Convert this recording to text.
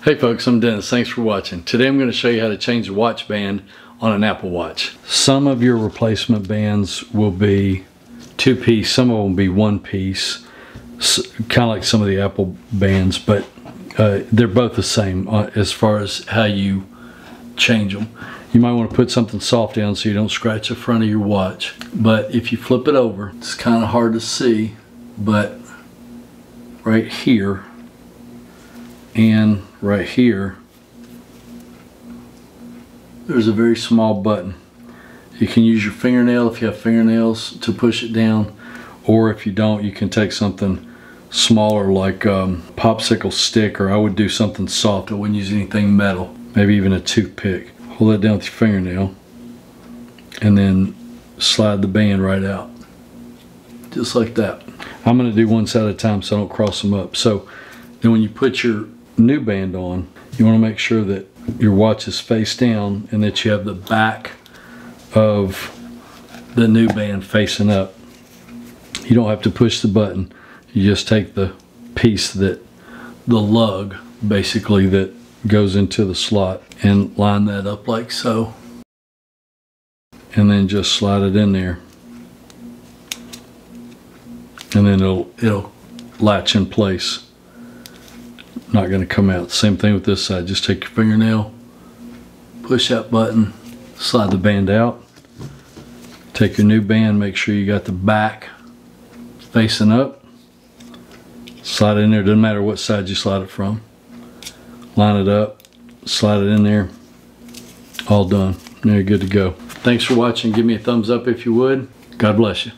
Hey folks, I'm Dennis. Thanks for watching. Today I'm going to show you how to change the watch band on an Apple Watch. Some of your replacement bands will be two-piece, some of them will be one-piece, kind of like some of the Apple bands, but they're both the same as far as how you change them. You might want to put something soft down so you don't scratch the front of your watch. But if you flip it over, it's kind of hard to see, but right here and right here, there's a very small button. You can use your fingernail if you have fingernails to push it down, or if you don't, you can take something smaller like popsicle stick, or I would do something soft. I wouldn't use anything metal, maybe even a toothpick. Hold that down with your fingernail and then slide the band right out, just like that. I'm going to do one side at a time so I don't cross them up. So then when you put your new band on, you want to make sure that your watch is face down and that you have the back of the new band facing up. You don't have to push the button. You just take the piece, that the lug basically that goes into the slot, and line that up like so, and then just slide it in there, and then it'll latch in place. Not going to come out. Same thing with this side. Just take your fingernail, push that button, slide the band out, take your new band, make sure you got the back facing up, slide it in there. Doesn't matter what side you slide it from. Line it up, slide it in there, all done. Now you're good to go. Thanks for watching. Give me a thumbs up if you would. God bless you.